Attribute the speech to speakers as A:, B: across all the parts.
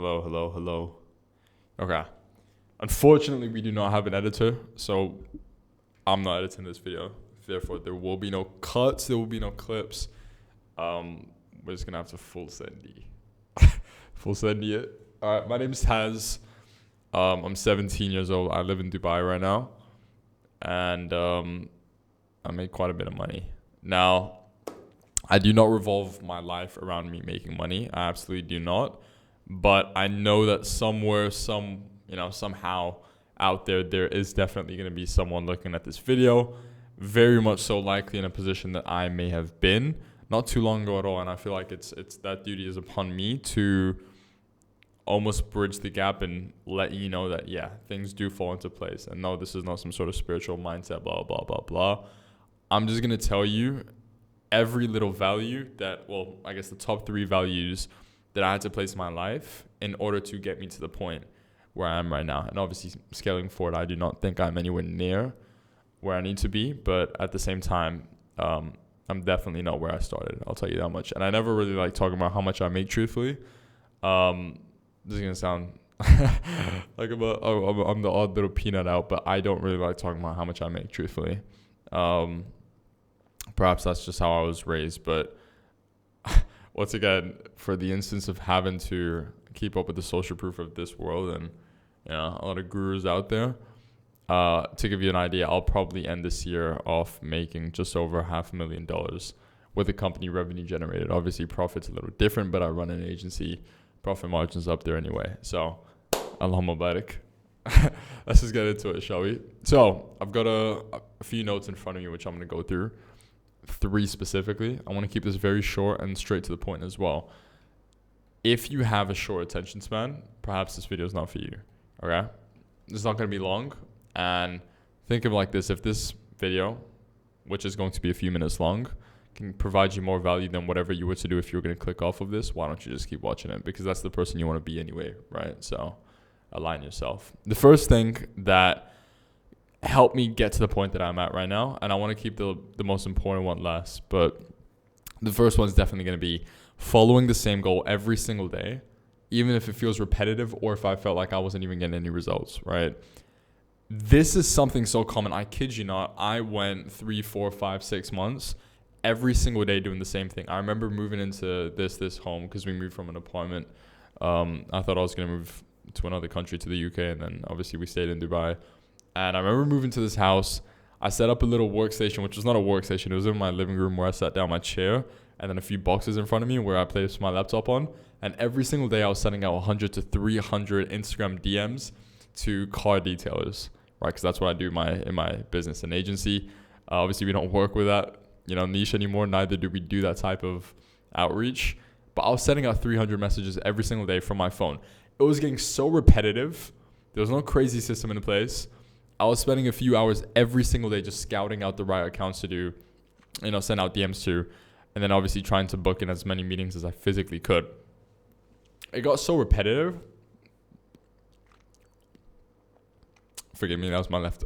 A: Hello, hello, hello. Okay. Unfortunately, we do not have an editor, so I'm not editing this video. Therefore, there will be no cuts. There will be no clips. We're just gonna have to full send it. All right. My name's Taz. I'm 17 years old. I live in Dubai right now, and I make quite a bit of money. Now, I do not revolve my life around me making money. I absolutely do not. But I know that somewhere, somehow out there is definitely going to be someone looking at this video, very much so likely in a position that I may have been not too long ago at all. And I feel like it's that duty is upon me to almost bridge the gap and let you know that, yeah, things do fall into place. And no, this is not some sort of spiritual mindset, blah, blah, blah, blah. I'm just going to tell you every little value I guess the top 3 values that I had to place in my life in order to get me to the point where I am right now. And obviously, scaling forward, I do not think I'm anywhere near where I need to be. But at the same time, I'm definitely not where I started. I'll tell you that much. And I never really like talking about how much I make, truthfully. This is going to sound like I'm the odd little peanut out, but I don't really like talking about how much I make, truthfully. Perhaps that's just how I was raised, but once again, for the instance of having to keep up with the social proof of this world and a lot of gurus out there, to give you an idea, I'll probably end this year off making just over $500,000 with the company revenue generated. Obviously, profit's a little different, but I run an agency. Profit margin's up there anyway. So, Allah Mubarak. Let's just get into it, shall we? So, I've got a few notes in front of me, which I'm going to go through. 3 specifically. I want to keep this very short and straight to the point as well. If you have a short attention span, perhaps this video is not for you. Okay? It's not going to be long. And think of it like this. If this video, which is going to be a few minutes long, can provide you more value than whatever you were to do if you were going to click off of this, why don't you just keep watching it? Because that's the person you want to be anyway, right? So align yourself. The first thing that helped me get to the point that I'm at right now, and I want to keep the most important one last, but the first one's definitely going to be following the same goal every single day, even if it feels repetitive or if I felt like I wasn't even getting any results, right? This is something so common. I kid you not. I went 3, 4, 5, 6 months every single day doing the same thing. I remember moving into this home because we moved from an apartment. I thought I was going to move to another country, to the UK, and then obviously we stayed in Dubai. And I remember moving to this house. I set up a little workstation, which was not a workstation. It was in my living room where I sat down my chair and then a few boxes in front of me where I placed my laptop on. And every single day I was sending out 100 to 300 Instagram DMs to car detailers, right? Because that's what I do in my business and agency. Obviously, we don't work with that niche anymore. Neither do we do that type of outreach. But I was sending out 300 messages every single day from my phone. It was getting so repetitive. There was no crazy system in place. I was spending a few hours every single day just scouting out the right accounts to do, send out DMs to, and then obviously trying to book in as many meetings as I physically could. It got so repetitive. Forgive me, that was my left.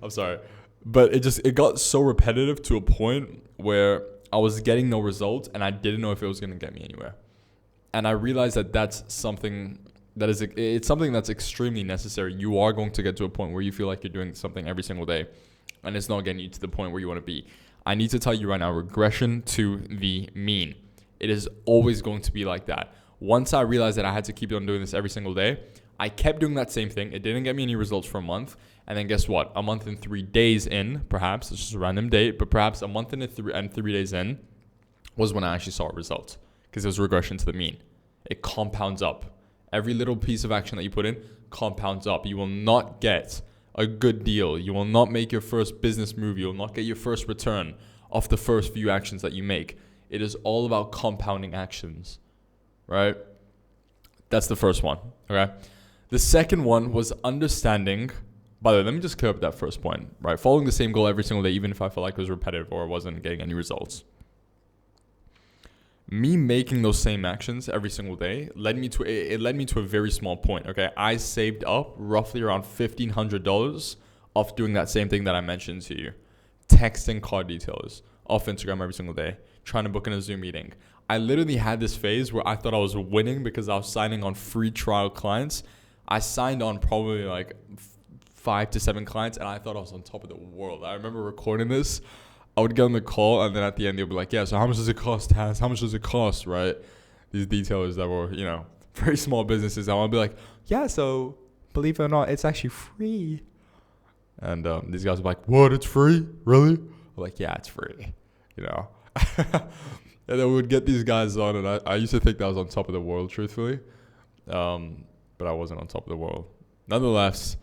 A: I'm sorry. But it got so repetitive to a point where I was getting no results and I didn't know if it was going to get me anywhere. And I realized that that's something it's something that's extremely necessary. You are going to get to a point where you feel like you're doing something every single day and it's not getting you to the point where you want to be. I need to tell you right now, regression to the mean. It is always going to be like that. Once I realized that I had to keep on doing this every single day, I kept doing that same thing. It didn't get me any results for a month. And then guess what? A month and 3 days in, perhaps, it's just a random date, but perhaps a month and 3 days in was when I actually saw a result because it was regression to the mean. It compounds up. Every little piece of action that you put in compounds up. You will not get a good deal. You will not make your first business move. You will not get your first return off the first few actions that you make. It is all about compounding actions, right? That's the first one, okay? The second one was understanding. By the way, let me just clear up that first point, right? Following the same goal every single day, even if I felt like it was repetitive or I wasn't getting any results. Me making those same actions every single day led me to a very small point, okay? I saved up roughly around $1,500 off doing that same thing that I mentioned to you. Texting car detailers off Instagram every single day, trying to book in a Zoom meeting. I literally had this phase where I thought I was winning because I was signing on free trial clients. I signed on probably like 5 to 7 clients, and I thought I was on top of the world. I remember recording this. I would get on the call, and then at the end, they'll be like, yeah, so how much does it cost, Taz? How much does it cost, right? These details that were, very small businesses. I want to be like, yeah, so believe it or not, it's actually free. And these guys are like, what, it's free? Really? I'm like, yeah, it's free, And then we would get these guys on, and I used to think that I was on top of the world, truthfully. But I wasn't on top of the world. Nonetheless,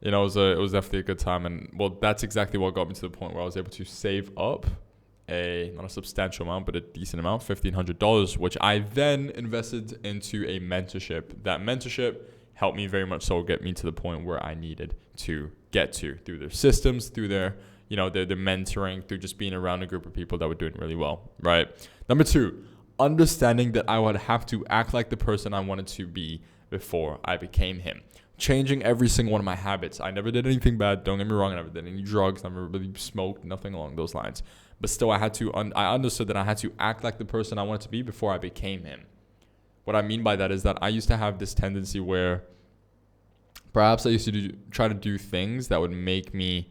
A: it was definitely a good time. And, well, that's exactly what got me to the point where I was able to save up not a substantial amount, but a decent amount, $1,500, which I then invested into a mentorship. That mentorship helped me very much so get me to the point where I needed to get to through their systems, through their mentoring, through just being around a group of people that were doing really well, right? Number 2, understanding that I would have to act like the person I wanted to be before I became him. Changing every single one of my habits. I never did anything bad. Don't get me wrong. I never did any drugs. Never really smoked. Nothing along those lines. But still, I understood that I had to act like the person I wanted to be before I became him. What I mean by that is that I used to have this tendency where perhaps I used to try to do things that would make me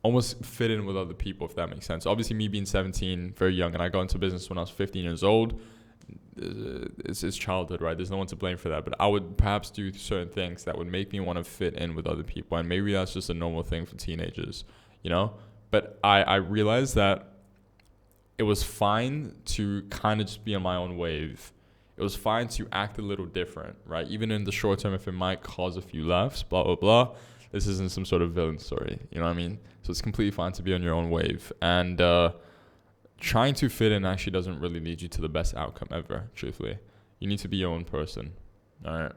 A: almost fit in with other people, if that makes sense. Obviously, me being 17, very young, and I got into business when I was 15 years old. It's childhood, right? There's no one to blame for that. But I would perhaps do certain things that would make me want to fit in with other people. And maybe that's just a normal thing for teenagers, But I realized that it was fine to kind of just be on my own wave. It was fine to act a little different, right? Even in the short term, if it might cause a few laughs, blah, blah, blah. This isn't some sort of villain story, you know what I mean? So it's completely fine to be on your own wave. And trying to fit in actually doesn't really lead you to the best outcome ever, truthfully. You need to be your own person, all right?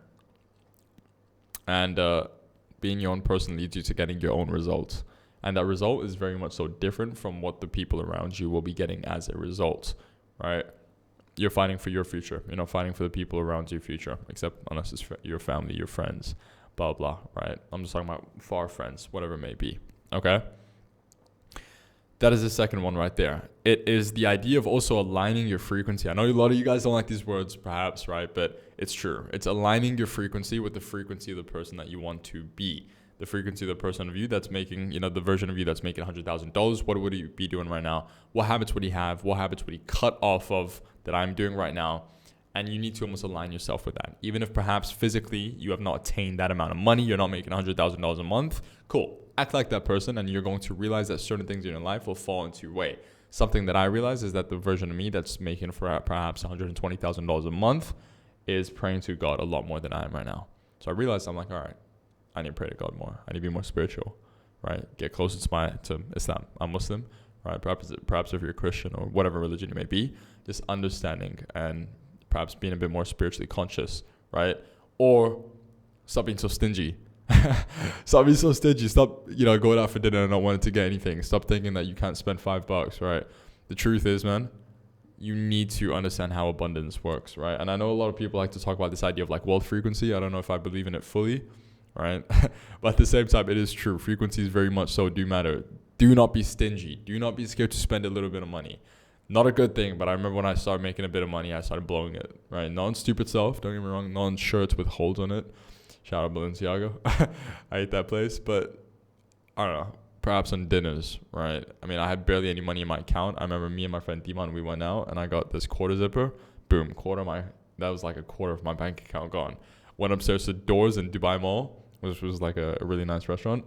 A: And being your own person leads you to getting your own results. And that result is very much so different from what the people around you will be getting as a result, right? You're fighting for your future, fighting for the people around your future, except unless it's your family, your friends, blah, blah, right? I'm just talking about far friends, whatever it may be, okay? That is the second one right there. It is the idea of also aligning your frequency. I know a lot of you guys don't like these words, perhaps, right? But it's true. It's aligning your frequency with the frequency of the person that you want to be. The frequency of the person of you that's making, the version of you that's making $100,000. What would he be doing right now? What habits would he have? What habits would he cut off of that I'm doing right now? And you need to almost align yourself with that. Even if perhaps physically you have not attained that amount of money, you're not making $100,000 a month, cool. Act like that person, and you're going to realize that certain things in your life will fall into your way. Something that I realize is that the version of me that's making for perhaps $120,000 a month is praying to God a lot more than I am right now. So I realized I'm like, all right, I need to pray to God more. I need to be more spiritual, right? Get closer to Islam. I'm Muslim, right? Perhaps if you're a Christian or whatever religion you may be, just understanding and perhaps being a bit more spiritually conscious, right? Or stop being so stingy. Stop being so stingy. Stop, going out for dinner and not wanting to get anything. Stop thinking that you can't spend $5, right? The truth is, man, you need to understand how abundance works, right? And I know a lot of people like to talk about this idea of like wealth frequency. I don't know if I believe in it fully, right? But at the same time, it is true. Frequencies very much so do matter. Do not be stingy. Do not be scared to spend a little bit of money. Not a good thing, but I remember when I started making a bit of money, I started blowing it, right? Not on stupid stuff, don't get me wrong. Not on shirts with holes on it. Shout out Balenciaga. I hate that place, but I don't know. Perhaps on dinners, right? I mean, I had barely any money in my account. I remember me and my friend Dimon, we went out and I got this quarter zipper. Boom, that was like a quarter of my bank account gone. Went upstairs to Doors in Dubai Mall, which was like a really nice restaurant.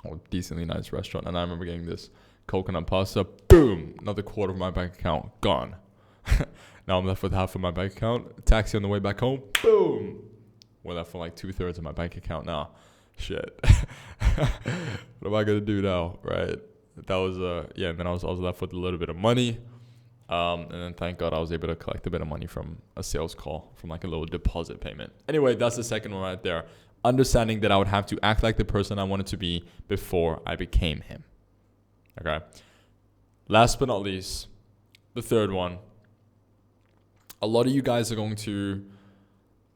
A: Or decently nice restaurant. And I remember getting this coconut pasta. Boom, another quarter of my bank account gone. Now I'm left with half of my bank account. Taxi on the way back home. Boom. We're left with like 2/3 of my bank account now. Shit. What am I gonna do now, right? That was and then I was left with a little bit of money. And then thank God I was able to collect a bit of money from a sales call, from like a little deposit payment. Anyway, that's the second one right there. Understanding that I would have to act like the person I wanted to be before I became him. Okay. Last but not least, the third one. A lot of you guys are going to...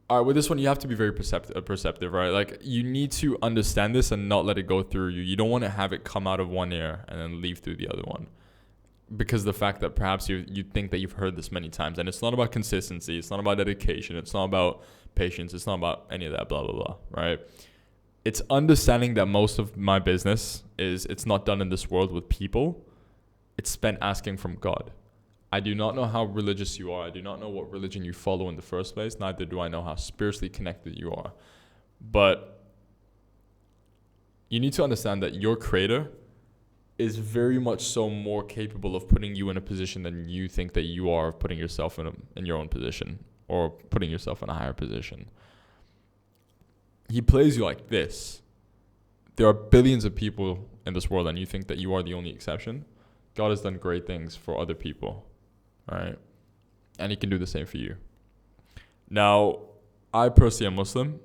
A: All right, with this one, you have to be very perceptive, right? Like, you need to understand this and not let it go through you. You don't want to have it come out of one ear and then leave through the other one. because the fact that perhaps you think that you've heard this many times, and it's not about consistency, it's not about dedication, it's not about patience, it's not about any of that blah blah blah, right? It's understanding that most of my business it's not done in this world with people, it's spent asking from God. I do not know how religious you are, I do not know what religion you follow in the first place, neither do I know how spiritually connected you are, but you need to understand that your creator is very much so more capable of putting you in a position than you think that you are of putting yourself in your own position or putting yourself in a higher position. He plays you like this. There are billions of people in this world and you think that you are the only exception. God has done great things for other people, right? And he can do the same for you. Now, I personally am Muslim.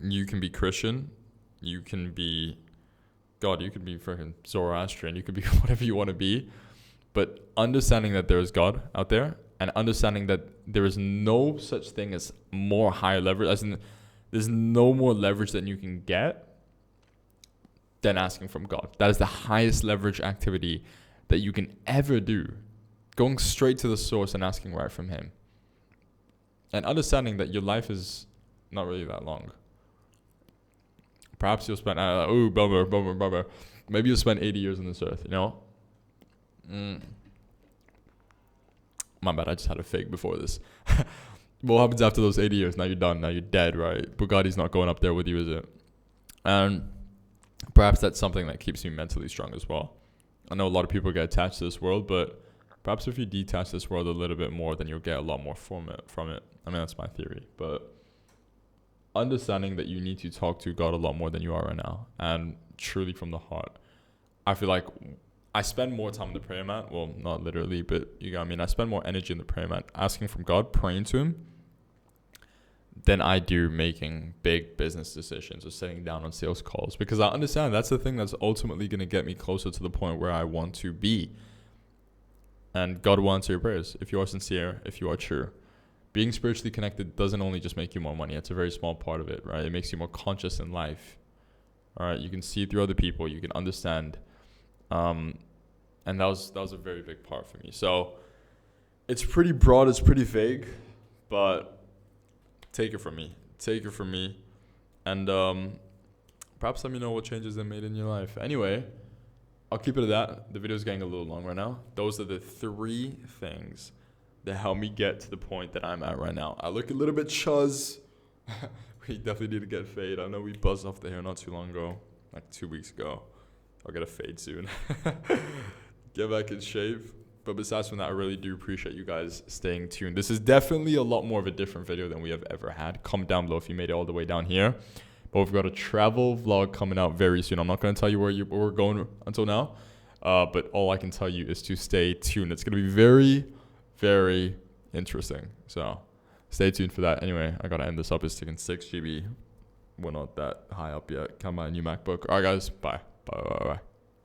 A: You can be Christian. You can be God, you could be freaking Zoroastrian, you could be whatever you want to be. But understanding that there is God out there and understanding that there is no such thing as more higher leverage, as in there's no more leverage than you can get than asking from God. That is the highest leverage activity that you can ever do. Going straight to the source and asking right from him. And understanding that your life is not really that long. Perhaps you'll spend, bummer. Maybe you'll spend 80 years on this earth, you know? My bad, I just had a fake before this. What happens after those 80 years? Now you're done, now you're dead, right? Bugatti's not going up there with you, is it? And perhaps that's something that keeps me mentally strong as well. I know a lot of people get attached to this world, but perhaps if you detach this world a little bit more, then you'll get a lot more from it. I mean, that's my theory, but understanding that you need to talk to God a lot more than you are right now, and truly from the heart. I feel like I spend more time in the prayer mat. Well, not literally, but you know what I mean. I spend more energy in the prayer mat, asking from God, praying to him, than I do making big business decisions or sitting down on sales calls, because I understand that's the thing that's ultimately going to get me closer to the point where I want to be. And God will answer your prayers if you are sincere, if you are true. Being spiritually connected doesn't only just make you more money. It's a very small part of it, right? It makes you more conscious in life. All right, you can see through other people. You can understand. And that was a very big part for me. So it's pretty broad. It's pretty vague. But take it from me. And perhaps let me know what changes they made in your life. Anyway, I'll keep it at that. The video's getting a little long right now. Those are the 3 things that help me get to the point that I'm at right now. I look a little bit chuzz. We definitely need to get fade. I know we buzzed off the hair not too long ago, like 2 weeks ago. I'll get a fade soon. Get back in shape. But besides from that, I really do appreciate you guys staying tuned. This is definitely a lot more of a different video than we have ever had. Comment down below if you made it all the way down here. But we've got a travel vlog coming out very soon. I'm not going to tell you where we're going until now. But all I can tell you is to stay tuned. It's going to be very, very interesting. So stay tuned for that. Anyway, I got to end this up. It's taking 6 GB. We're not that high up yet. Come on, new MacBook. All right, guys. Bye. Bye.